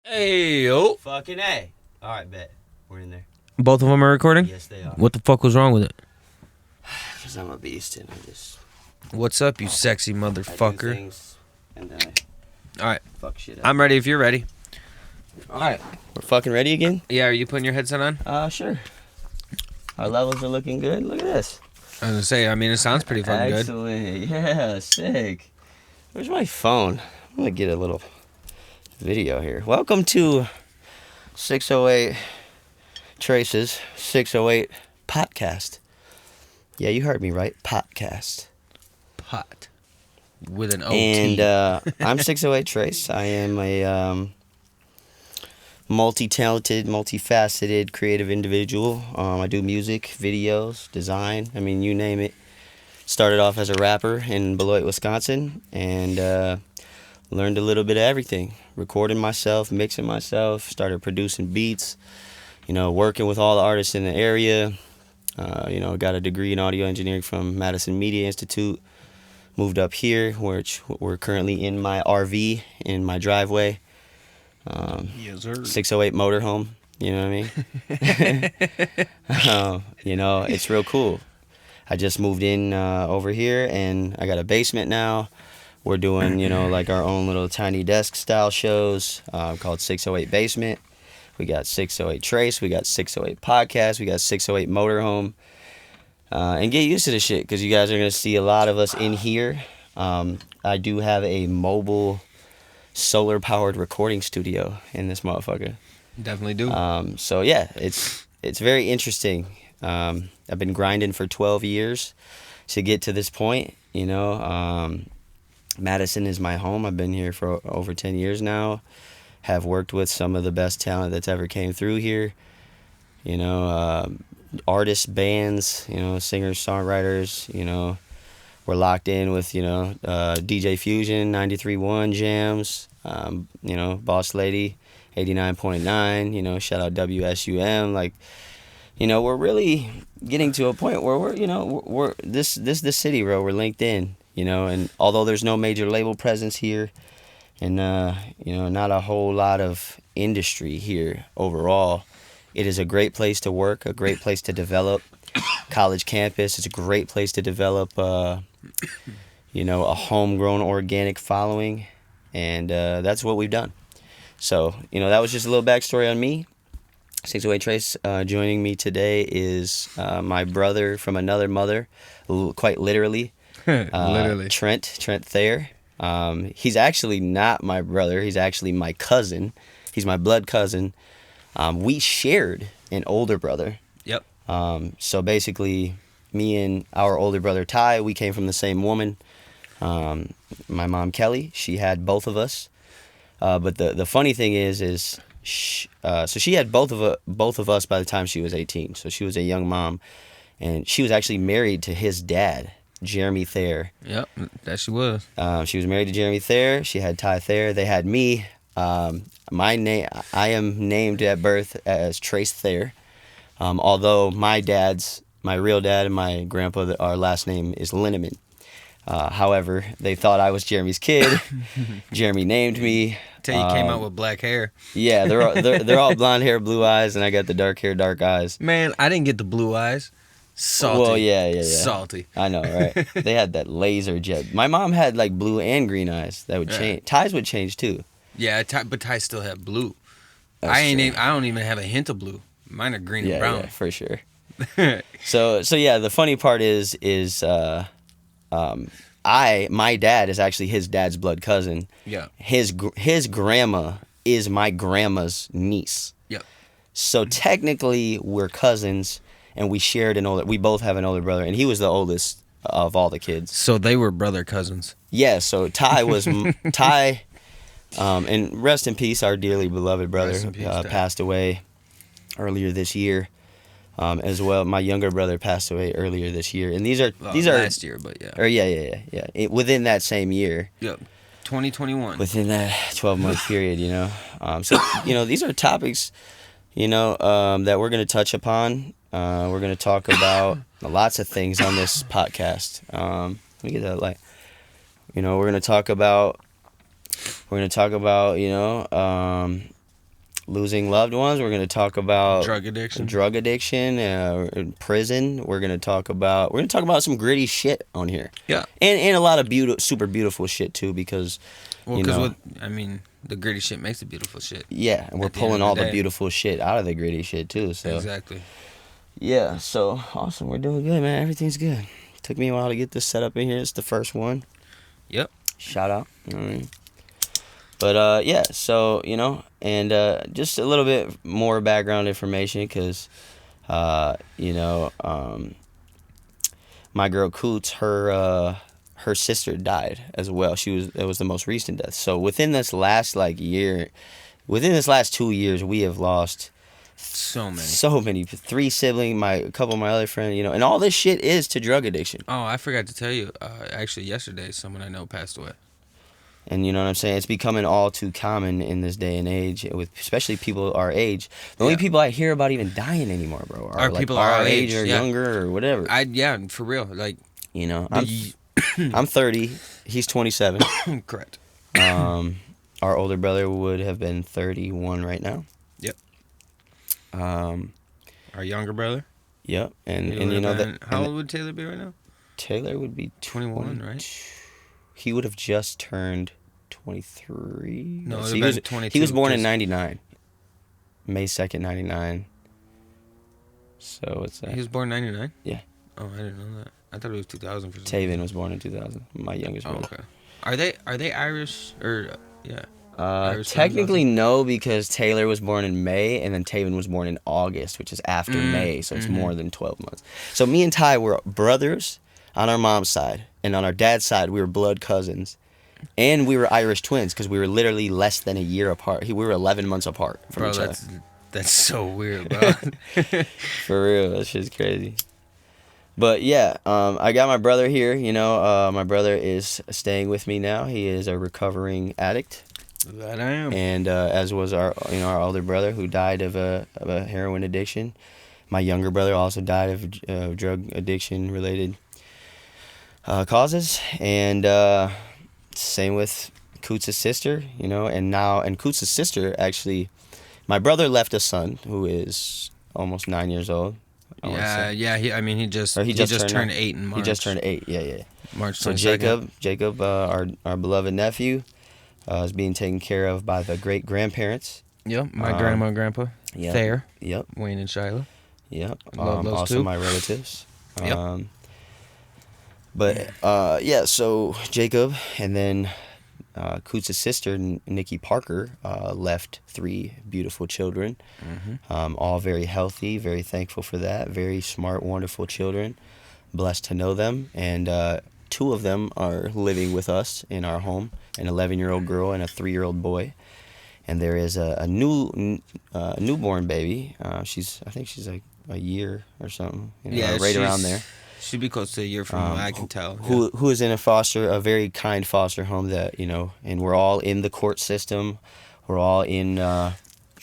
Hey, yo. Fucking A. All right, bet. We're in there. Both of them are recording? Yes, they are. What the fuck was wrong with it? Because I'm a beast and I just... What's up, you sexy I do motherfucker? things and then I All right. fuck shit up. I'm ready if you're ready. All right. We're fucking ready again? Yeah, are you putting your headset on? Sure. Our levels are looking good. Look at this. I was gonna say, I mean, it sounds pretty fucking good. Excellent. Yeah, sick. Where's my phone? I'm going to get a little video here. Welcome to 608 Traces, 608 Podcast. Yeah, you heard me right. Podcast. Pot. With an O-T. And I'm 608 Trace. I am a multi-talented, multifaceted, creative individual. I do music, videos, design. I mean, you name it. Started off as a rapper in Beloit, Wisconsin, and learned a little bit of everything. Recording myself, mixing myself, started producing beats, working with all the artists in the area. Got a degree in audio engineering from Madison Media Institute. Moved up here, which we're currently in my RV, in my driveway. Yes, sir. 608 motorhome, you know what I mean? It's real cool. I just moved in over here, and I got a basement now. We're doing, like our own little tiny desk style shows called 608 Basement. We got 608 Trace. We got 608 Podcast. We got 608 Motorhome. And get used to this shit, because you guys are going to see a lot of us in here. I do have a mobile solar-powered recording studio in this motherfucker. Definitely do. So, yeah, it's very interesting. I've been grinding for 12 years to get to this point, Madison is my home. I've been here for over 10 years now. Have worked with some of the best talent that's ever came through here. Artists, bands, singers, songwriters, we're locked in with, DJ Fusion, 93.1 jams, Boss Lady, 89.9, shout out WSUM. We're really getting to a point where we're this the city, bro. We're linked in, and although there's no major label presence here, and not a whole lot of industry here overall, it is a great place to work, a great place to develop. College campus, it's a great place to develop a homegrown organic following, and that's what we've done. So, that was just a little backstory on me. 608 Trace. Joining me today is my brother from another mother, quite literally. Literally. Trent Thayer. He's actually not my brother. He's actually my cousin. He's my blood cousin. We shared an older brother. Yep. So basically, me and our older brother Ty, we came from the same woman. My mom Kelly, she had both of us. But the funny thing is so she had both of us by the time she was 18. So she was a young mom, and she was actually married to his dad, Jeremy Thayer. Yep, that she was. She was married to Jeremy Thayer. She had Ty Thayer. They had me. My name, I am named at birth as Trace Thayer. Although my real dad and my grandpa, our last name is Linneman. However, they thought I was Jeremy's kid. Jeremy named me. Till you came out with black hair. Yeah, they're all blonde hair, blue eyes, and I got the dark hair, dark eyes. Man, I didn't get the blue eyes. Salty. Well, yeah. Salty. I know, right? They had that laser jet. My mom had like blue and green eyes that would change. Ty's would change too. Yeah, but Ty still had blue. That's true. I don't even have a hint of blue. Mine are green and brown. Yeah, for sure. So yeah, the funny part is my dad is actually his dad's blood cousin. Yeah. His grandma is my grandma's niece. Yep. So technically we're cousins, and we both have an older brother, and he was the oldest of all the kids. So they were brother cousins. Yeah, so Ty was Ty, and rest in peace, our dearly beloved brother passed away earlier this year. As well, my younger brother passed away earlier this year, and these are last year, but yeah. Or yeah. Within that same year. Yep. 2021. Within that 12-month period, So these are topics, that we're gonna touch upon. We're gonna talk about lots of things on this podcast. Let me get that light. We're gonna talk about losing loved ones. We're gonna talk about Drug addiction. Prison. We're gonna talk about some gritty shit on here. Yeah. And a lot of super beautiful shit too, because the gritty shit makes the beautiful shit. Yeah, and we're pulling all the beautiful shit out of the gritty shit too. So exactly. Yeah, so awesome. We're doing good, man. Everything's good. Took me a while to get this set up in here. It's the first one. Yep. Shout out. You know what I mean? But yeah, so and just a little bit more background information, because my girl Coots, her sister died as well. It was the most recent death. So within this last 2 years, we have lost so many. 3 siblings, a couple of my other friends, and all this shit is to drug addiction. Oh, I forgot to tell you. Actually, yesterday, someone I know passed away. And you know what I'm saying? It's becoming all too common in this day and age, with especially people our age. The only people I hear about even dying anymore, bro, are like people our age or younger or whatever. For real. Like, I'm 30. He's 27. Correct. Our older brother would have been 31 right now. Yep. Our younger brother. Yep. And how old would Taylor be right now? Taylor would be 21, right? He would have just turned 23. No, he was 22. He was born in 99. May 2nd, 99. So it's he was born in 99? Yeah. Oh, I didn't know that. I thought it was 2000 for some Taven reason. was born in 2000. My youngest brother. Okay. Are they Irish or yeah? Technically no, because Taylor was born in May and then Taven was born in August, which is after May, so it's more than 12 months. So me and Ty were brothers on our mom's side, and on our dad's side we were blood cousins, and we were Irish twins because we were literally less than a year apart. We were 11 months apart from each other. That's so weird, bro. For real, that shit's crazy. But yeah, I got my brother here. My brother is staying with me now. He is a recovering addict. That I am. And as was our older brother, who died of a heroin addiction. My younger brother also died of drug addiction related causes. And same with Coots' sister, and Coots' sister actually. My brother left a son who is almost 9 years old. Yeah. He just turned 8 in March. He just turned 8. Yeah. March 22nd. So Jacob, our beloved nephew, is being taken care of by the great grandparents. Yep, my grandma and grandpa. Yep. Thayer. Yep. Wayne and Shiloh. Yep. Love those also two. my relatives. Yep. So Jacob and then Coots' sister, Nikki Parker, left 3 beautiful children. All very healthy, very thankful for that. Very smart, wonderful children. Blessed to know them. And 2 of them are living with us in our home, an 11-year-old girl and a 3-year-old boy. And there is a newborn baby. I think she's like a year or something. Right around there. She'd be close to a year from what I can tell. Who is in a very kind foster home that, and we're all in the court system. We're all in,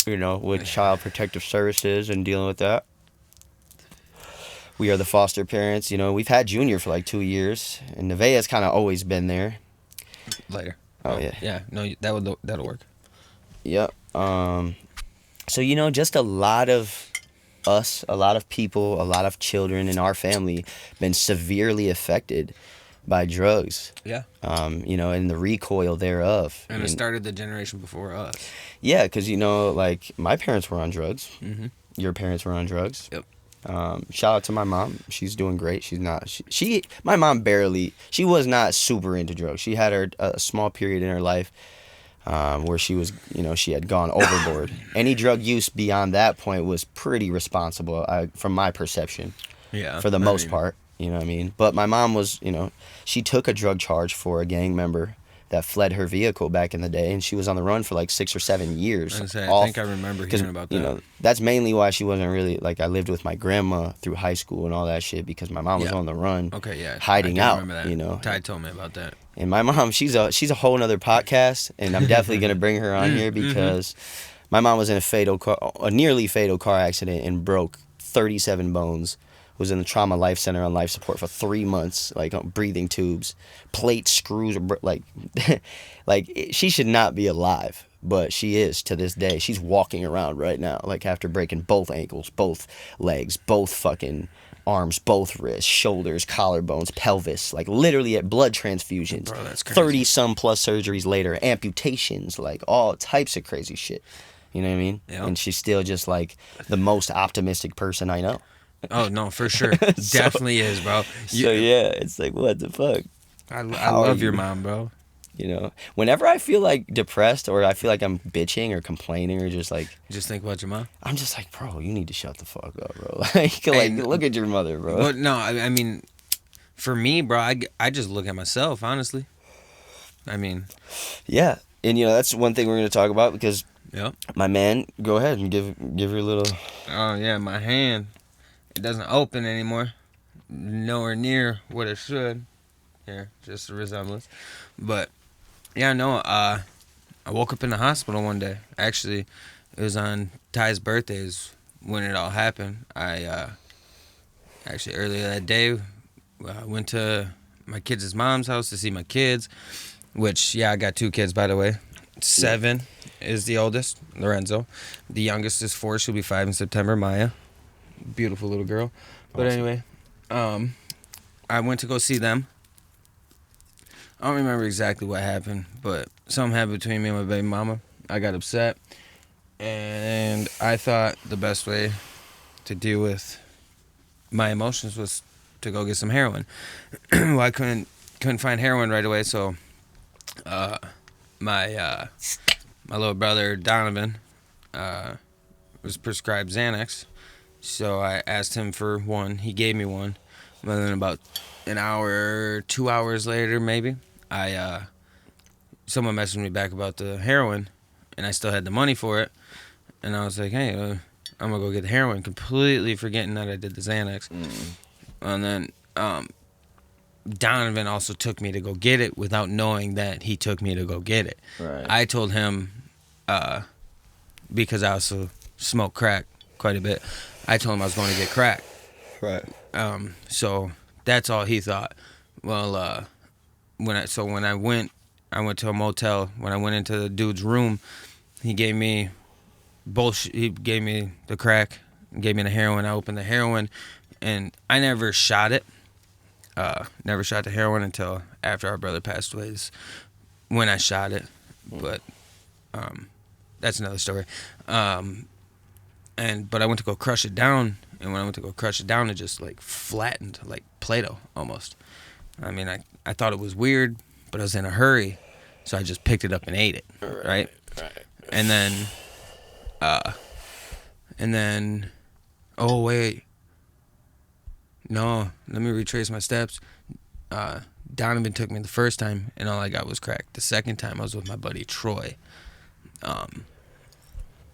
with Child Protective Services and dealing with that. We are the foster parents. We've had Junior for like 2 years, and Nevaeh's kind of always been there. Later. Oh, yeah. Yeah, no, that'll work. Yep. So, just a lot of people, a lot of children in our family been severely affected by drugs. Yeah. And the recoil thereof. And it started the generation before us. Yeah, because, like, my parents were on drugs. Mm-hmm. Your parents were on drugs. Yep. Shout out to my mom. She's doing great. She's not. My mom she was not super into drugs. She had a small period in her life where she was, she had gone overboard. Any drug use beyond that point was pretty responsible, from my perception. Yeah. For the most part, you know what I mean? But my mom was, she took a drug charge for a gang member that fled her vehicle back in the day, and she was on the run for like 6 or 7 years. I think I remember hearing about that. That's mainly why she wasn't really, like, I lived with my grandma through high school and all that shit, because my mom was on the run. Okay, yeah. Hiding out, Ty told me about that. And my mom, she's a whole nother podcast, and I'm definitely going to bring her on here because my mom was in a nearly fatal car accident and broke 37 bones was in the trauma life center on life support for 3 months, like on breathing tubes, plate screws, like, she should not be alive, but she is to this day. She's walking around right now, like after breaking both ankles, both legs, both fucking arms, both wrists, shoulders, collarbones, pelvis, like literally at blood transfusions. Bro, that's crazy. 30 some plus surgeries later, amputations, like all types of crazy shit. You know what I mean? Yeah. And she's still just like the most optimistic person I know. Oh no, for sure. Definitely is, bro. So yeah, it's like, what the fuck? I love your mom, bro. You know, whenever I feel like depressed or I feel like I'm bitching or complaining or just like, Just think about your mom. I'm just like, bro, you need to shut the fuck up, bro. like look at your mother, bro. But no, I mean, for me, bro, I just look at myself, honestly. I mean, Yeah, and you know that's one thing we're gonna talk about because yeah. my man, go ahead and give her a little. Oh yeah, my hand, it doesn't open anymore. Nowhere near what it should. Here, just a resemblance. But yeah, no. I woke up in the hospital one day. Actually, it was on Ty's birthdays when it all happened. I actually earlier that day, I went to my kids' mom's house to see my kids. Which, yeah, I got 2 kids, by the way. 7 is the oldest, Lorenzo. The youngest is 4. She'll be 5 in September, Maya. Beautiful little girl. But anyway, I went to go see them. I don't remember exactly what happened, but something happened between me and my baby mama. I got upset, and I thought the best way to deal with my emotions was to go get some heroin. Well, I couldn't find heroin right away, so my little brother Donovan was prescribed Xanax, so I asked him for one. He gave me one, but then about an hour, 2 hours later, maybe, someone messaged me back about the heroin, and I still had the money for it, and I was like, hey, I'm gonna go get the heroin, completely forgetting that I did the Xanax. And then Donovan also took me to go get it without knowing that he took me to go get it. Right. I told him, because I also smoke crack quite a bit, I told him I was going to get crack. Right. So that's all he thought. Well, when I went to a motel. When I went into the dude's room, he gave me bullshit. He gave me the crack, gave me the heroin. I opened the heroin, and I never shot it. Never shot the heroin until after our brother passed away. Is when I shot it, but that's another story. But I went to go crush it down, and when I went to go crush it down, it just like flattened like Play-Doh almost. I mean, I thought it was weird, but I was in a hurry, so I just picked it up and ate it. Right. And then, oh wait. No, let me retrace my steps. Donovan took me the first time, and all I got was crack. The second time, I was with my buddy Troy.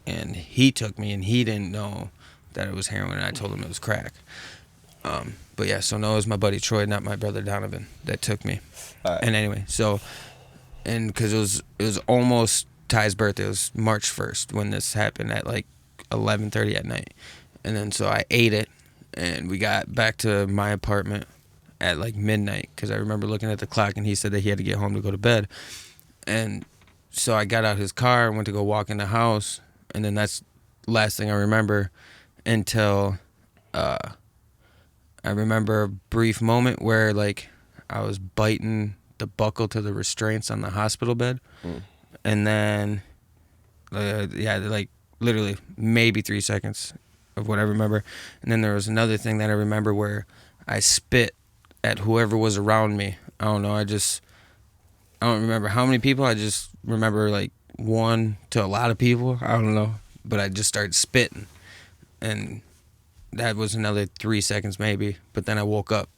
And he took me, and he didn't know that it was heroin, and I told him it was crack. But yeah, so no, it was my buddy Troy, not my brother Donovan, that took me. Right. And anyway, so, and because it was almost Ty's birthday. It was March 1st when this happened at like 11:30 at night. And then so I ate it, and we got back to my apartment at like midnight, because I remember looking at the clock, and he said that he had to get home to go to bed. And so I got out his car and went to go walk in the house, and then that's the last thing I remember until I remember a brief moment where like I was biting the buckle to the restraints on the hospital bed. And then like literally maybe 3 seconds of what I remember. And then there was another thing that I remember where I spit at whoever was around me. I don't know, I don't remember how many people. I just remember like one to a lot of people. I don't know, but I just started spitting, and that was another 3 seconds maybe. But then I woke up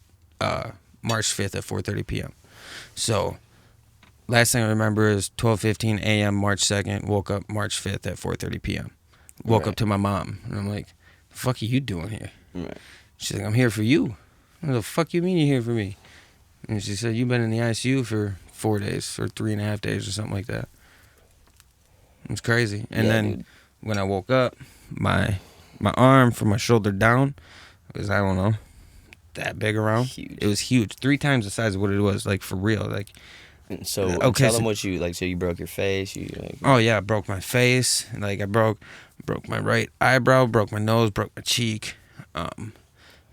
March 5th at 4:30 p.m. So last thing I remember is 12:15 a.m. March 2nd. Woke up March 5th at 4:30 p.m. Woke up to my mom, and I'm like, "The fuck are you doing here?" Right. She's like, "I'm here for you." What the fuck you mean you're here for me? And she said, "You've been in the ICU for 4 days or 3.5 days or something like that." It was crazy. And then when I woke up, my arm from my shoulder down was, I don't know, that big around. Huge. It was huge, 3 times the size of what it was, like for real. Like, And so okay, tell them what you like. So you broke your face. You like. oh yeah, I broke my face. Like I broke my right eyebrow, broke my nose, broke my cheek, and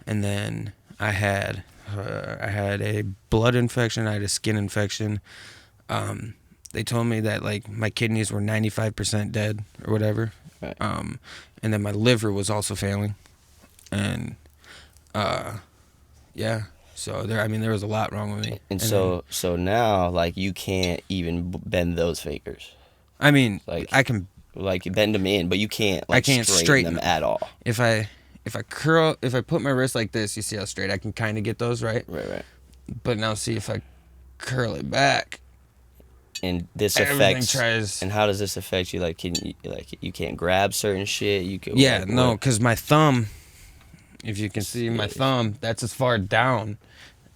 then I had a blood infection. I had a skin infection. They told me that like my kidneys were 95% dead or whatever. Right. And then my liver was also failing, and yeah. So there was a lot wrong with me. And so now like you can't even bend those fingers. I mean, Like I can. Like you bend them in, but you can't. Like, I can't straighten them at all. If I put my wrist like this, you see how straight I can kind of get those, right? Right. But now see if I curl it back. And this affects. And how does this affect you? Like, you can't grab certain shit. You can. Yeah, like, no, because my thumb. If you can see my thumb, that's as far down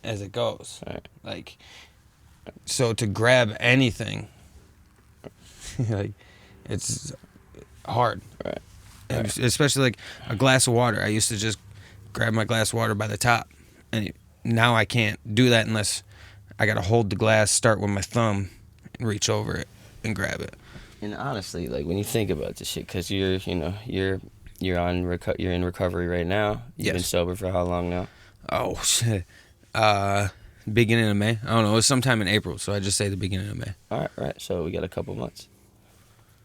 as it goes. Right. Like, so to grab anything, like, it's hard. Right. And especially like a glass of water. I used to just grab my glass of water by the top, and now I can't do that unless I gotta hold the glass, start with my thumb, and reach over it and grab it. And honestly, like when you think about this shit, because you're in recovery right now. You've been sober for how long now? Oh shit. Beginning of May. I don't know. It was sometime in April, so I just say the beginning of May. All right. So we got a couple months.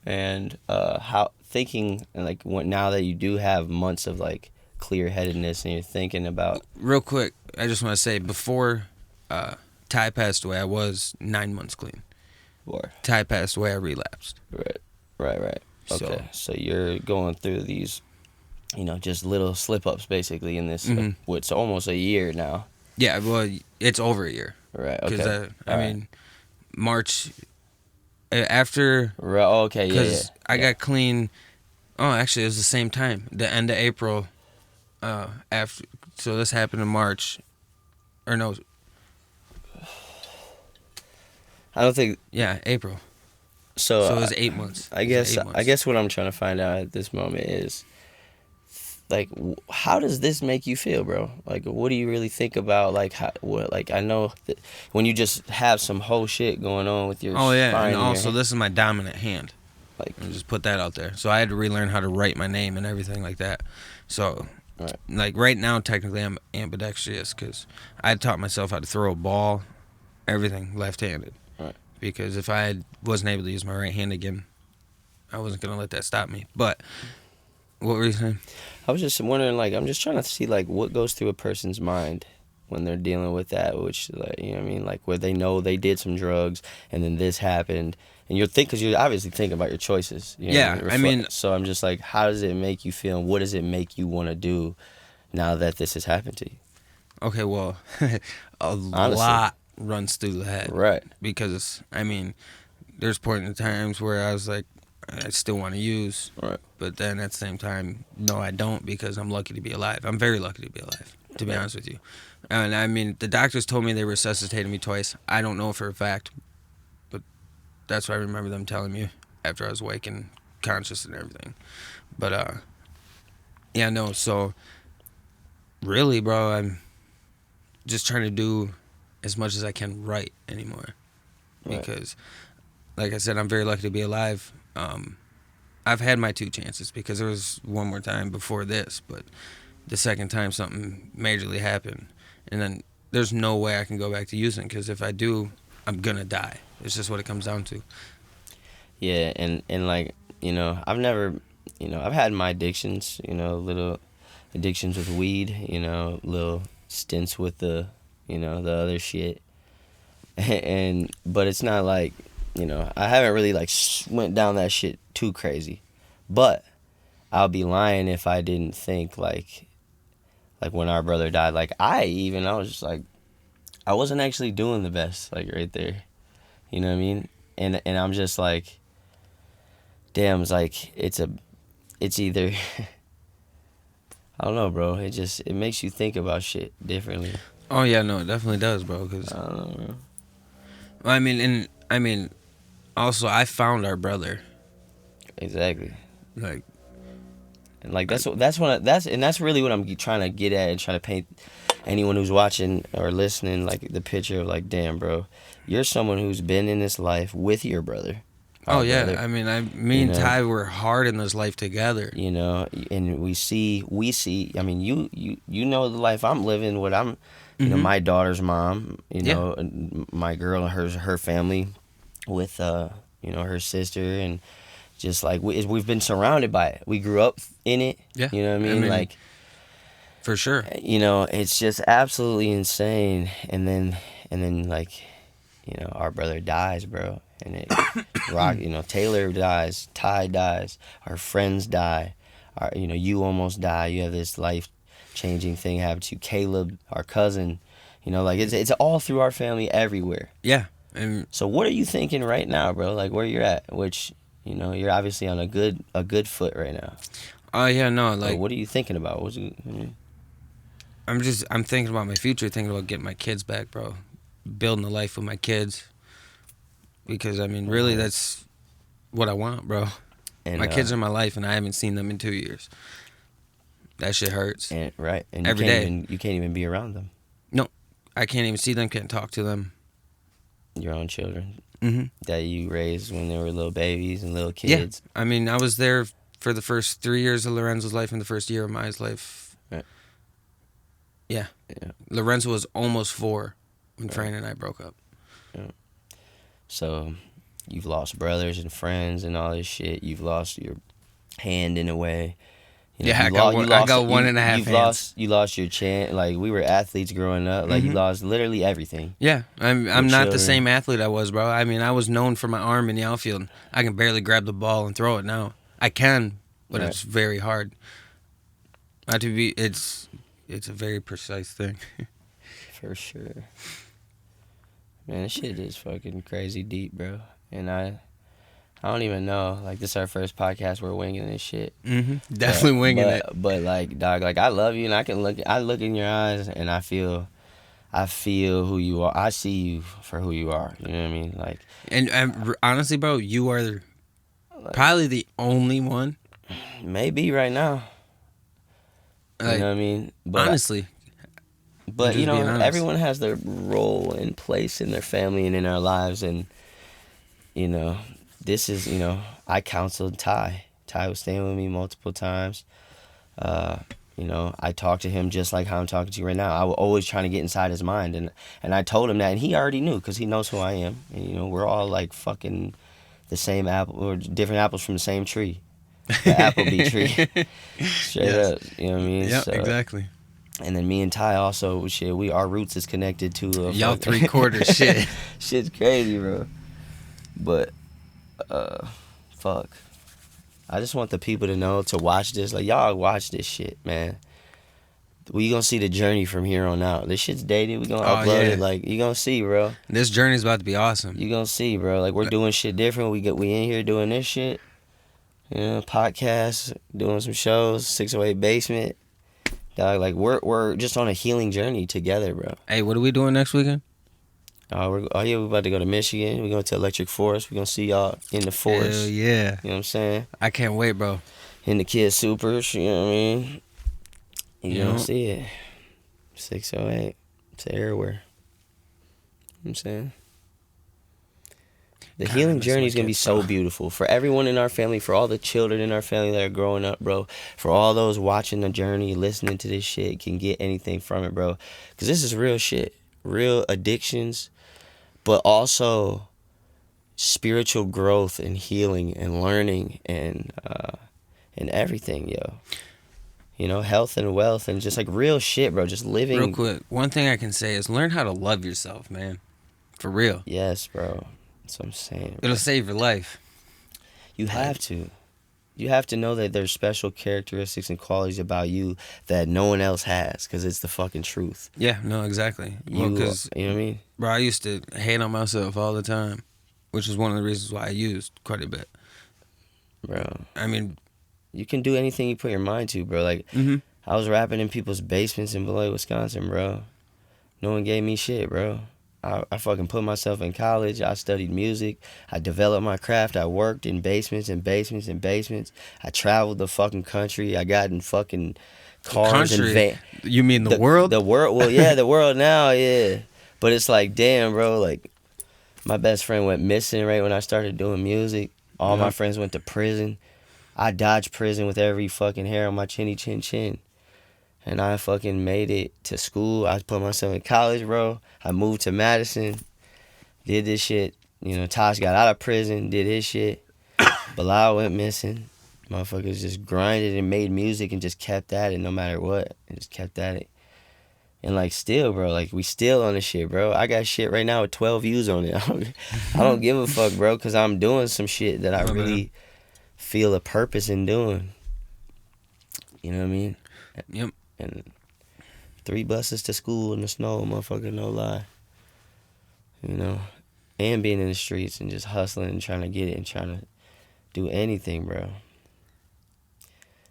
And how thinking and like now that you do have months of like clear-headedness and you're thinking about. Real quick, I just want to say before Ty passed away, I was 9 months clean. Or Ty passed away, I relapsed. Right. Okay, so you're going through these, just little slip-ups basically in this, what's almost a year now. Yeah, well, it's over a year. Right, okay. Because, I mean, March, after... Right, okay, yeah. Because I got clean... Oh, actually, it was the same time. The end of April, after... So this happened in March. Or no... I don't think... Yeah, April. So it was 8 months. I guess what I'm trying to find out at this moment is, like, how does this make you feel, bro? Like, what do you really think about, like, I know that when you just have some whole shit going on with your spine. Oh, yeah, and also this is my dominant hand. Like, and just put that out there. So I had to relearn how to write my name and everything like that. So, like, right now, technically, I'm ambidextrous because I taught myself how to throw a ball, everything left-handed. Right. Because if I wasn't able to use my right hand again, I wasn't going to let that stop me. But what were you saying? I was just wondering, like, I'm just trying to see, like, what goes through a person's mind when they're dealing with that, which, like, you know what I mean? Like, where they know they did some drugs and then this happened. And because you're obviously thinking about your choices. You know Yeah, I mean... So I'm just like, how does it make you feel and what does it make you want to do now that this has happened to you? Okay, well, honestly, lot runs through the head. Right. Because, I mean, there's points in times where I was like, I still want to use. Right. But then at the same time, no, I don't because I'm lucky to be alive. I'm very lucky to be alive, to be honest with you. And, I mean, the doctors told me they resuscitated me twice. I don't know for a fact, but that's what I remember them telling me after I was awake and conscious and everything. But, yeah, no, so really, bro, I'm just trying to do as much as I can right anymore. Right. Because, like I said, I'm very lucky to be alive. I've had my 2 chances because there was one more time before this, but the second time something majorly happened. And then there's no way I can go back to using because if I do, I'm going to die. It's just what it comes down to. Yeah, and like, I've never, I've had my addictions, little addictions with weed, little stints with the other shit. But it's not like, I haven't really like went down that shit too crazy. But I'll be lying if I didn't think like when our brother died, like I was just like, I wasn't actually doing the best, like right there. You know what I mean? And I'm just like, damn, it's like, it's either, I don't know, bro. It makes you think about shit differently. Oh, yeah, no, it definitely does, bro. Cause, I don't know, bro. I mean, also, I found our brother. Exactly. Like, and like that's really what I'm trying to get at and trying to paint anyone who's watching or listening, like the picture of like, damn, bro, you're someone who's been in this life with your brother. Oh yeah, brother, I mean, me and Ty were hard in this life together. You know, and we see. I mean, you know the life I'm living. What I'm, you know, my daughter's mom. You know, my girl and her family, with you know, her sister, and just like we've been surrounded by it. We grew up in it. Yeah, you know what I mean? Like, for sure. You know, it's just absolutely insane. And then like, you know, our brother dies, bro. And it you know, Taylor dies, Ty dies, our friends die, you know, you almost die. You have this life-changing thing happen to Caleb, our cousin. You know, like it's all through our family everywhere. Yeah. And so what are you thinking right now, bro? Like where you're at, which, you know, you're obviously on a good foot right now. Oh yeah, no, like, so what are you thinking about? I'm thinking about my future, thinking about getting my kids back, bro. Building a life with my kids. Because, I mean, really, that's what I want, bro. And my kids are my life, and I haven't seen them in 2 years. That shit hurts. And every day. You can't even be around them. No, I can't even see them, can't talk to them. Your own children Mm-hmm. that you raised when they were little babies and little kids. Yeah, I mean, I was there for the first 3 years of Lorenzo's life and the first year of my life. Right. Yeah. Lorenzo was almost 4 when Trent and I broke up. Yeah. So, you've lost brothers and friends and all this shit. You've lost your hand in a way. You know, I got 1.5 hands. You lost your chance. Like, we were athletes growing up. Like, you lost literally everything. Yeah, I'm not the same athlete I was, bro. I mean, I was known for my arm in the outfield. I can barely grab the ball and throw it now. I can, but it's very hard. It's a very precise thing. For sure. Man, this shit is fucking crazy deep, bro. And I don't even know. Like, this is our first podcast. We're winging this shit. Mm-hmm. Definitely winging it. But like, dog, like, I love you, and I look in your eyes, and I feel who you are. I see you for who you are. You know what I mean? Like, and honestly, bro, you are probably the only one. Maybe right now. Like, you know what I mean? But honestly. But, you know, everyone has their role and place in their family and in our lives. And, you know, this is, you know, I counseled Ty. Ty was staying with me multiple times. You know, I talked to him just like how I'm talking to you right now. I was always trying to get inside his mind. And I told him that. And he already knew because he knows who I am. And, you know, we're all like fucking the same apple or different apples from the same tree. The Applebee tree. Straight up. You know what I mean? Yeah, so, exactly. And then me and Ty also, shit, our roots is connected to... y'all 3/4 shit. Shit's crazy, bro. But, fuck. I just want the people to know, to watch this. Like, y'all watch this shit, man. We gonna see the journey from here on out. This shit's dated. We gonna upload it. Like, you gonna see, bro. This journey's about to be awesome. You gonna see, bro. Like, we're doing shit different. We in here doing this shit. You know, podcast, doing some shows, 608 Basement. Dog, like, we're just on a healing journey together, bro. Hey, what are we doing next weekend? We're about to go to Michigan. We're going to Electric Forest. We're going to see y'all in the forest. Hell yeah. You know what I'm saying? I can't wait, bro. In the Kids Supers, you know what I mean? You don't see it. 608. It's everywhere. You know what I'm saying? The healing journey is going to be so beautiful for everyone in our family, for all the children in our family that are growing up, bro. For all those watching the journey, listening to this shit, can get anything from it, bro. Because this is real shit. Real addictions, but also spiritual growth and healing and learning and everything, yo. You know, health and wealth and just like real shit, bro. Just living. Real quick, one thing I can say is learn how to love yourself, man. For real. Yes, bro. That's what I'm saying. It'll save your life. You have to. You have to know that there's special characteristics and qualities about you that no one else has, because it's the fucking truth. Yeah, no, exactly. You know what I mean? Bro, I used to hate on myself all the time, which is one of the reasons why I used quite a bit. Bro. I mean... You can do anything you put your mind to, bro. Like, I was rapping in people's basements in Beloit, Wisconsin, bro. No one gave me shit, bro. I fucking put myself in college. I studied music. I developed my craft. I worked in basements and basements and basements. I traveled the fucking country. I got in fucking cars and van. You mean the world? The world. Well, yeah, the world now, yeah. But it's like, damn, bro. Like, my best friend went missing right when I started doing music. All my friends went to prison. I dodged prison with every fucking hair on my chinny chin chin. And I fucking made it to school. I put myself in college, bro. I moved to Madison. Did this shit. You know, Tosh got out of prison, did his shit. Bilal went missing. Motherfuckers just grinded and made music and just kept at it no matter what. And just kept at it. And like still, bro, like we still on the shit, bro. I got shit right now with 12 views on it. I don't give a fuck, bro, because I'm doing some shit that I really feel a purpose in doing. You know what I mean? Yep. And 3 buses to school in the snow, motherfucker, no lie. You know? And being in the streets and just hustling and trying to get it and trying to do anything, bro.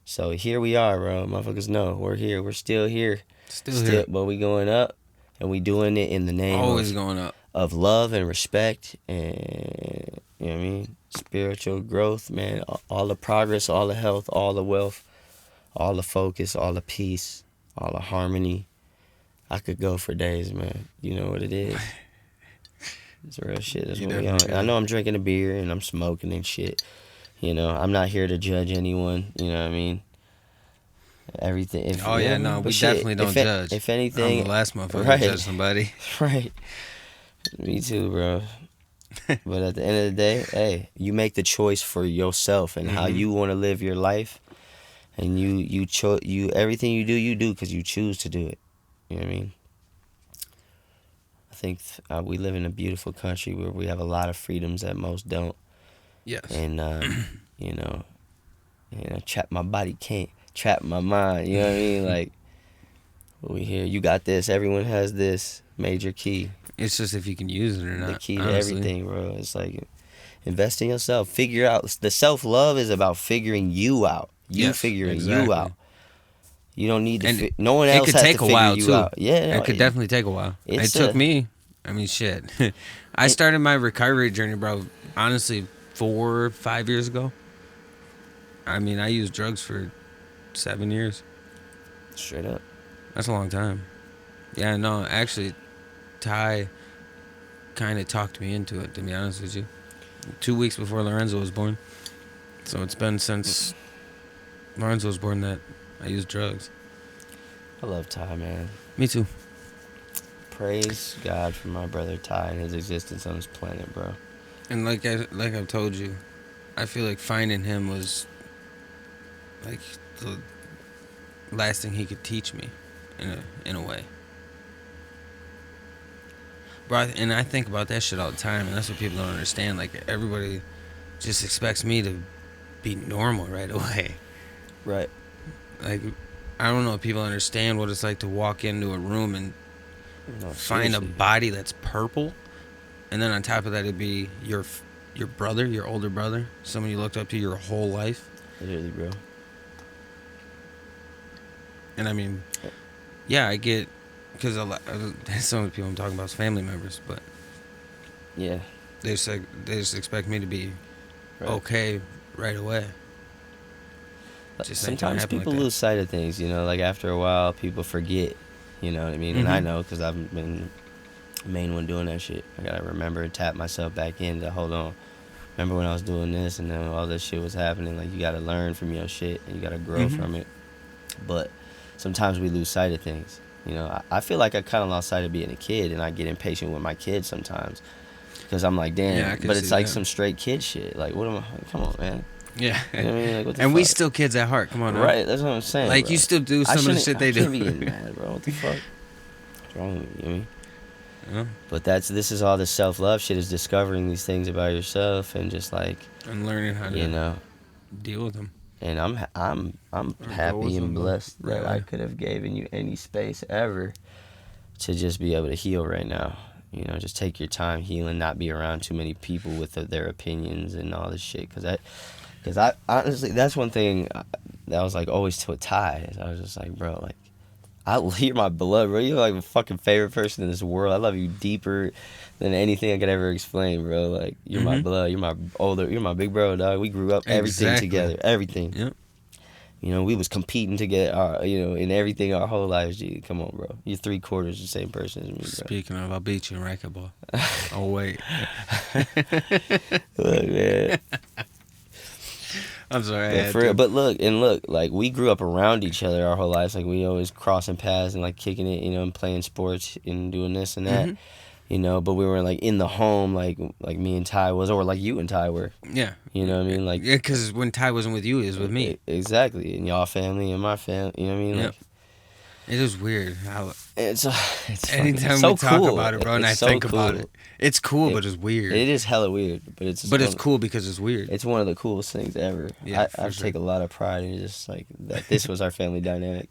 So here we are, bro. Motherfuckers know we're here. We're still here. Still here. But we going up, and we doing it in the name going up of love and respect and, you know what I mean, spiritual growth, man. All the progress, all the health, all the wealth, all the focus, all the peace, all the harmony. I could go for days, man. You know what it is. It's real shit. That's what we on. I know I'm drinking a beer and I'm smoking and shit. You know, I'm not here to judge anyone. You know what I mean? Everything. We definitely don't judge. If anything, I'm the last motherfucker to judge somebody. Right. Me too, bro. But at the end of the day, hey, you make the choice for yourself and how you want to live your life, and you everything you do because you choose to do it. You know what I mean? I think we live in a beautiful country where we have a lot of freedoms that most don't. Yes. And you know, trap my body can't trap my mind. You know what I mean? Like, we here. You got this. Everyone has this. Major key. It's just if you can use it or not. The key to everything, bro. It's like invest in yourself. Figure out. The self-love is about figuring you out. Figuring you out. You don't need to. No one else has to figure you out. Yeah, it could definitely take a while. It took me. I mean, shit. I started my recovery journey, bro. Honestly, 4 or 5 years ago. I mean, I used drugs for 7 years. Straight up. That's a long time. Yeah, no, actually, Ty kind of talked me into it, to be honest with you. 2 weeks before Lorenzo was born. So it's been since Lorenzo was born that I used drugs. I love Ty, man. Me too. Praise God for my brother Ty and his existence on this planet, bro. And like I've told you, I feel like finding him was like the last thing he could teach me in a way. Bro, and I think about that shit all the time, and that's what people don't understand. Like, everybody just expects me to be normal right away. Right. Like, I don't know if people understand what it's like to walk into a room and find a body that's purple, and then on top of that, it'd be your brother, your older brother, someone you looked up to your whole life. Literally, bro. And I mean, yeah, I get, because some of the people I'm talking about is family members, but yeah, they just expect me to be okay right away. Sometimes people lose sight of things, you know, like after a while people forget, you know what I mean? And I know because I've been the main one doing that shit. I gotta remember and tap myself back in to hold on. Remember when I was doing this and then all this shit was happening? Like, you gotta learn from your shit and you gotta grow from it. But sometimes we lose sight of things. You know, I feel like I kind of lost sight of being a kid, and I get impatient with my kids sometimes because I'm like, damn, but it's like some straight kid shit. Like, what am I? Come on, man. Yeah. You know what I mean? Like, what the and fuck? we still kids at heart. Come on, right? That's what I'm saying. Like, bro. you still do some of the shit they do. I can't be getting mad, bro. What the fuck? What's wrong with me? You know what I mean? Yeah. But this is all the self-love shit, is discovering these things about yourself and just like, and learning how to deal with them. And I'm happy and blessed that I could have given you any space ever to just be able to heal right now. You know, just take your time healing, not be around too many people with their opinions and all this shit. Because I honestly, that's one thing that was like always to a tie. I was just like, bro, like, you're my blood, bro. You're like my fucking favorite person in this world. I love you deeper than anything I could ever explain, bro. Like, you're my blood. You're my big bro, dog. We grew up everything together, everything. Yep. You know, we was competing to get our, in everything our whole lives, G. Come on, bro. You're 3/4 the same person as me, bro. Speaking of, I'll beat you in racquetball. Oh, wait. Look, man. I'm sorry. But look, like, we grew up around each other our whole lives. Like, we always crossing paths and, like, kicking it, and playing sports and doing this and that. But we were, like, in the home, like me and Ty was, or like you and Ty were. Yeah. You know what I mean? Like, yeah, because when Ty wasn't with you, he was with me. Exactly. And y'all family and my family, you know what I mean? Yep. Like, it is weird how it's anytime so we talk cool. about it, bro, and I so think cool. about it, it's cool, but it's weird. It is hella weird, but it's cool because it's weird. It's one of the coolest things ever. Yeah, I take a lot of pride in just like that. This was our family dynamic.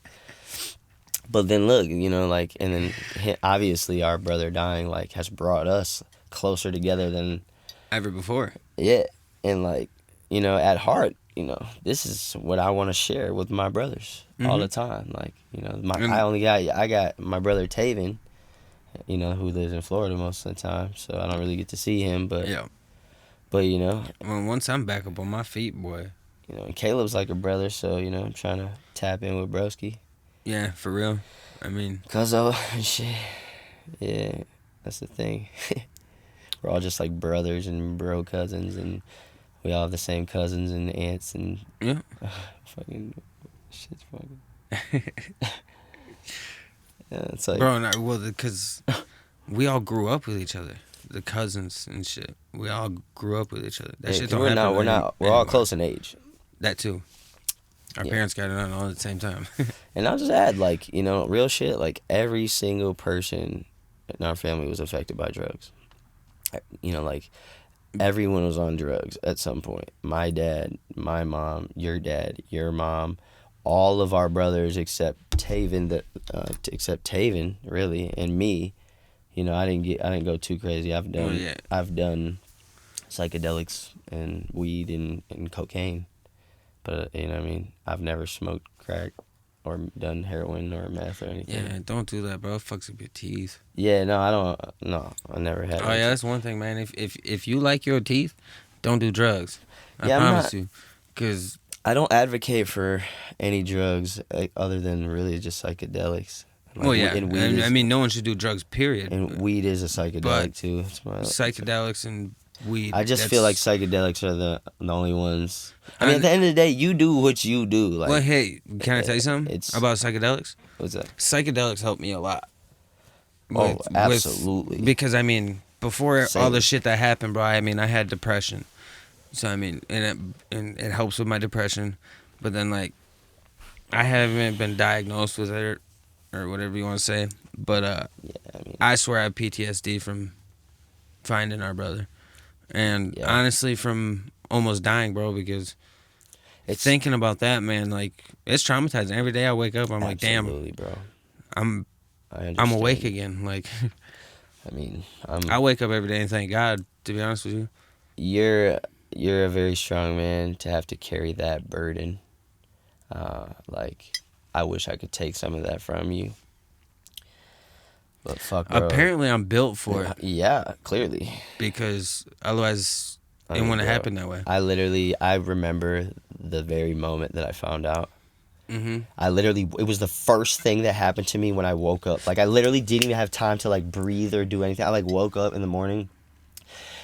But then look, like, and then obviously our brother dying, like, has brought us closer together than ever before. Yeah, and like, at heart, this is what I want to share with my brothers all the time. Like, I got my brother Taven, who lives in Florida most of the time, so I don't really get to see him. But yeah, but when once I'm back up on my feet, boy, and Caleb's like a brother, so I'm trying to tap in with Broski. Yeah, for real. I mean, shit. Yeah, that's the thing. We're all just like brothers and bro cousins, and we all have the same cousins and aunts, and yeah, fucking shit's fucking. Yeah, it's like, bro, because we all grew up with each other, the cousins and shit. We all grew up with each other. That shit don't happen. We're all close in age. That too. Our parents got it on all at the same time. And I'll just add, like, real shit, like, every single person in our family was affected by drugs. Like, everyone was on drugs at some point. My dad, my mom, your dad, your mom, all of our brothers except Taven, really, and me. I didn't go too crazy. I've done psychedelics and weed and cocaine. But, you know what I mean? I've never smoked crack or done heroin or meth or anything. Yeah, don't do that, bro. It fucks up your teeth. Yeah, no, I don't. No, I never had. Oh, yeah, that's one thing, man. If you like your teeth, don't do drugs. I promise you. Because I don't advocate for any drugs other than really just psychedelics. Like, well, yeah. I mean, no one should do drugs, period. And weed is a psychedelic, too. Psychedelics and weed. I just feel like psychedelics are the only ones. I mean, at the end of the day, you do what you do. Like, well, hey, can I tell you something about psychedelics? What's that? Psychedelics helped me a lot. Absolutely. Because, I mean, before all the shit that happened, bro, I mean, I had depression. So, I mean, and it helps with my depression. But then, like, I haven't been diagnosed with it or whatever you want to say. But I swear I have PTSD from finding our brother. And honestly, from almost dying, bro, because thinking about that, man, like, it's traumatizing. Every day I wake up, I'm like, damn, bro. I'm awake again. Like, I mean, I wake up every day and thank God, to be honest with you. You're a very strong man to have to carry that burden. Like, I wish I could take some of that from you. But fuck, bro. Apparently, I'm built for it. Yeah, clearly. Because otherwise, it wouldn't have happened that way. I remember the very moment that I found out. Mm-hmm. It was the first thing that happened to me when I woke up. Like, I literally didn't even have time to, like, breathe or do anything. I, like, woke up in the morning,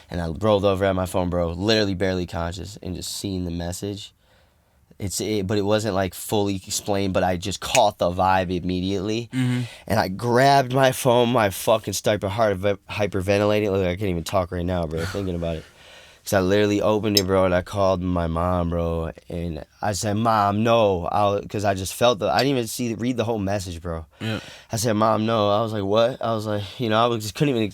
and I rolled over at my phone, bro, literally barely conscious, and just seeing the message. But it wasn't, like, fully explained, but I just caught the vibe immediately. Mm-hmm. And I grabbed my phone, my fucking started hyperventilating. Look, I can't even talk right now, bro, thinking about it. So I literally opened it, bro, and I called my mom, bro. And I said, Mom, no. Because I just felt I didn't even read the whole message, bro. Yeah. I said, Mom, no. I was like, what? I was like, couldn't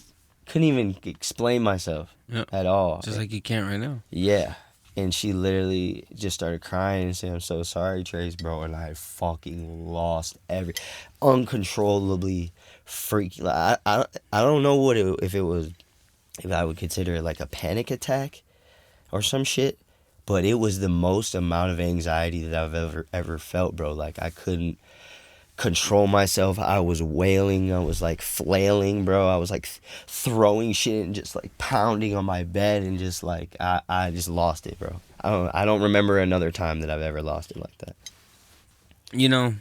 even explain myself at all. Just like you can't right now. Yeah. And she literally just started crying and saying, I'm so sorry, Trace, bro. And I fucking lost uncontrollably freaky. Like, I don't know if I would consider it like a panic attack or some shit, but it was the most amount of anxiety that I've ever felt, bro. Like, I couldn't control myself. I was wailing. I was, like, flailing, bro. I was, like, throwing shit and just, like, pounding on my bed and just, like, I just lost it, bro. I don't remember another time that I've ever lost it like that. You know,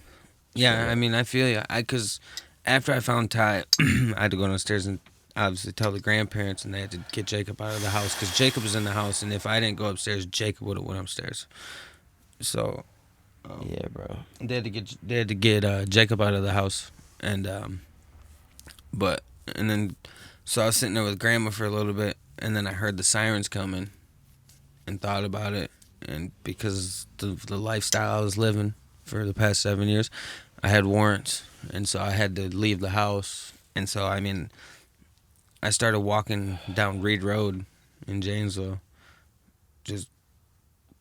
yeah, So, I mean, I feel you. Cause after I found Ty, I had to go downstairs and obviously tell the grandparents, and they had to get Jacob out of the house because Jacob was in the house, and if I didn't go upstairs, Jacob would have went upstairs. So yeah, bro. they had to get Jacob out of the house, and but and then so I was sitting there with Grandma for a little bit, and then I heard the sirens coming, and thought about it, and because the lifestyle I was living for the past 7 years, I had warrants, and so I had to leave the house, and so I mean, I started walking down Reed Road in Janesville, just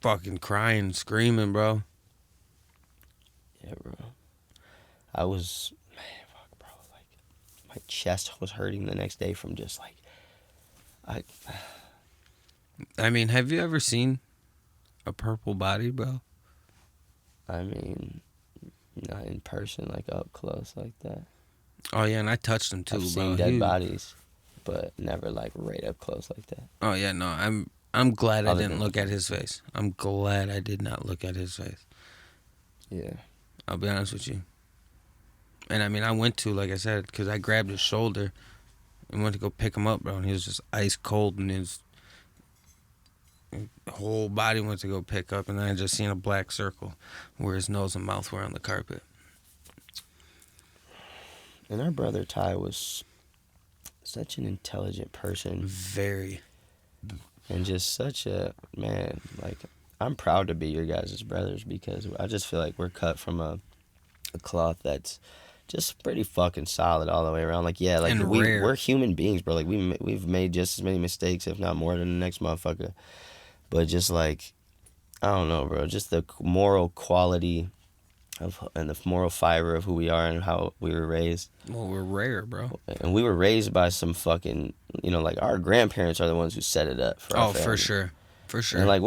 fucking crying, screaming, bro. Yeah, bro. I was, man, fuck, bro. Like, my chest was hurting the next day from just like, I mean, have you ever seen a purple body, bro? I mean, not in person, like up close like that. Oh yeah, and I touched him too, I've bro. seen dead bodies, but never like right up close like that. Oh yeah, no, I'm glad I Other didn't than- look at his face. I'm glad I did not look at his face. Yeah. I'll be honest with you. And I mean, I went to, like I said, because I grabbed his shoulder and went to go pick him up, bro. And he was just ice cold, and his whole body went to go pick up. And then I just seen a black circle where his nose and mouth were on the carpet. And our brother Ty was such an intelligent person. Very. And just such a, man, like, I'm proud to be your guys' brothers because I just feel like we're cut from a cloth that's just pretty fucking solid all the way around. Like, yeah, like, And rare. we're human beings, bro. Like, we've made just as many mistakes, if not more, than the next motherfucker. But just, like, I don't know, bro. Just the moral quality and the moral fiber of who we are and how we were raised. Well, we're rare, bro. And we were raised by some fucking, like, our grandparents are the ones who set it up for our family. For sure. For sure. And like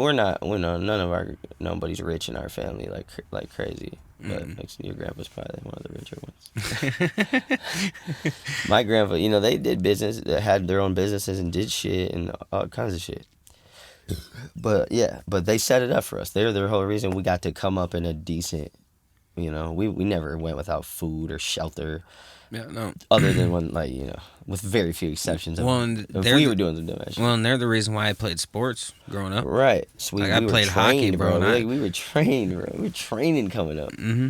nobody's rich in our family like crazy. But your grandpa's probably one of the richer ones. My grandpa, they did business, they had their own businesses and did shit and all kinds of shit. But yeah, but they set it up for us. They're the whole reason we got to come up in a decent, we never went without food or shelter. Yeah, no. Other than when, like, with very few exceptions. Well, if we were doing some dumb ass shit. Well, and they're the reason why I played sports growing up. Right. So Like, I played hockey, bro, and Like, we were trained, bro. We were training coming up. Mm-hmm.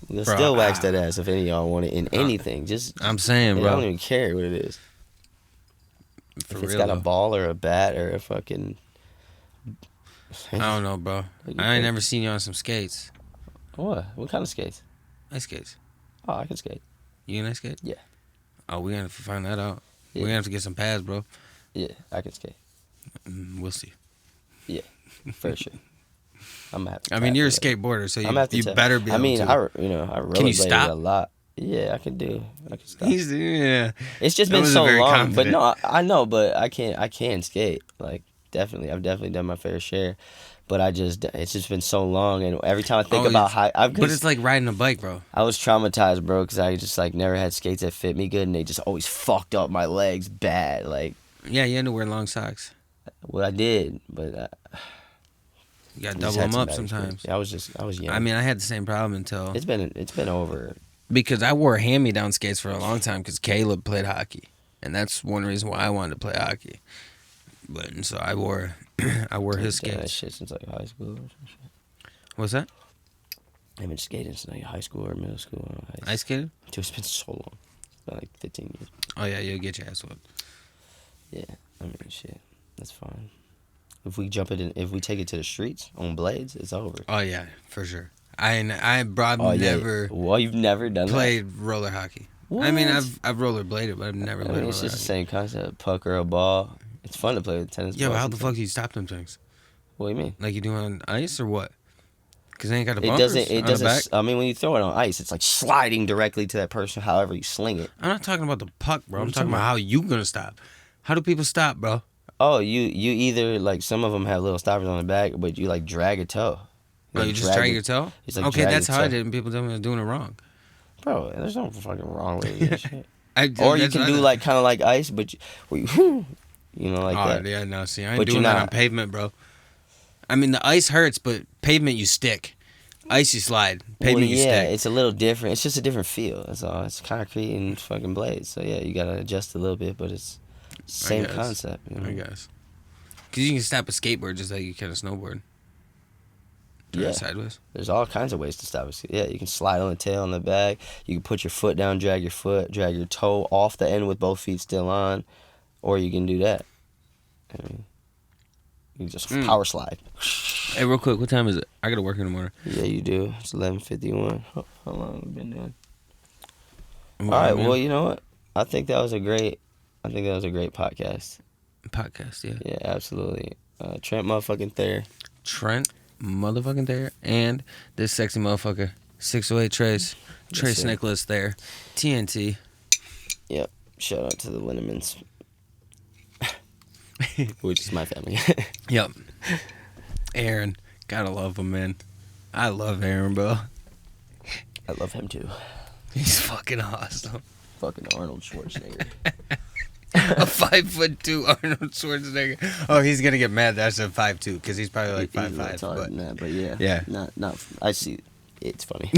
We'll Bro, still wax that ass if any of y'all want it in anything. Just, I'm saying, I bro. don't even care what it is. For If it's real, got a though. ball or a bat or a fucking... I don't know, bro. I ain't never seen you on some skates. What? What kind of skates? Ice skates. Oh, I can skate. You can ice skate? Yeah. Oh, we gonna have to find that out. Yeah. We're gonna have to get some pads, bro. Yeah, I can skate. We'll see. Yeah, for sure. I'm gonna have to I mean, you're a tap into it. skateboarder, so I'm gonna have to you tap- better be able I mean, to. I rollerbladed Can you stop? a lot. Yeah, I can stop. Yeah. It's just That been was so very long, confident. but no, I know, but I can skate. Like, definitely, I've definitely done my fair share, but it's just been so long, and every time I think about But it's like riding a bike, bro. I was traumatized, bro, because I just like never had skates that fit me good, and they just always fucked up my legs bad. Like, Yeah, you had to wear long socks. well, I did, but You gotta I just double had them some up bad sometimes. experience. I was young. I mean, I had the same problem until it's been over. because I wore hand-me-down skates for a long time because Caleb played hockey, and that's one reason why I wanted to play hockey. But and so I wore his I've done that skates. shit since like high school or some shit. What's that? I haven't skated since like high school or middle school. Ice skated? Dude, it's been so long. It's been like 15 years. Oh yeah, you'll get your ass whooped. Yeah, I mean, shit, that's fine. If we take it to the streets on blades, it's over. Oh yeah, for sure. I probably Oh, yeah. never Well, you've never done played roller hockey. What? I mean, I've rollerbladed, but I've never that? I played mean, it's roller just the hockey. same concept. Puck or a ball. It's fun to play with tennis. Yeah, but balls how the sometimes. fuck do you stop them things? What do you mean? Like you do on ice or what? Because they ain't got the It bumpers doesn't. It on the back. doesn't. I mean, when you throw it on ice, it's like sliding directly to that person. However you sling it. I'm not talking about the puck, bro. What I'm you talking talking about how you gonna stop. How do people stop, bro? Oh, you either like some of them have little stoppers on the back, but you like drag a toe. Oh, you just drag your toe? It's like Okay, drag that's your how I toe. did it, and people tell me I was doing it wrong. Bro, there's no fucking wrong way to do that shit. That's Or you what can I do did. like kind of like ice, but like Oh, that. yeah, no, see, I ain't But doing you're that not- on pavement, bro. I mean, the ice hurts, but pavement, you stick. Icy slide, pavement you yeah, stick. it's a little different. It's just a different feel. That's all. It's concrete and fucking blades. So yeah, you gotta adjust a little bit, but it's same concept. You know? I guess. Because you can stop a skateboard just like you can a snowboard. Turn it sideways. There's all kinds of ways to stop it. Yeah, you can slide on the tail, on the back. You can put your foot down, drag your toe off the end with both feet still on, or you can do that. I mean, you can just power slide. Hey, real quick, what time is it? I gotta work in the morning. Yeah, you do. It's 11:51. How long have we been doing? All right. Well, you know what? I think that was a great podcast. Podcast, yeah. Yeah, absolutely. Trent motherfucking Thayer. Trent motherfucking Thayer, and this sexy motherfucker, 608 Trace Nicholas Thayer, TNT. Yep. Shout out to the Linnemans, which is my family. Yep. Aaron, gotta love him, man. I love Aaron, bro. I love him too. He's fucking awesome. Fucking Arnold Schwarzenegger. A 5'2" Arnold Schwarzenegger. Oh, he's gonna get mad that I said 5'2" because he's probably like 5'5". But yeah. Yeah. Not. I see. It's funny.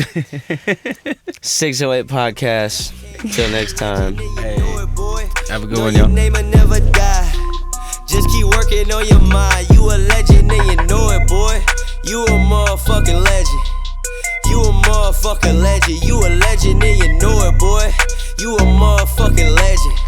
608 Podcast. Until next time. Hey. Have a good one, y'all. Never die. Just keep working on your mind. You a legend and you know it, boy. You a motherfucking legend. You a motherfucking legend. You a legend and you know it, boy. You a motherfucking legend.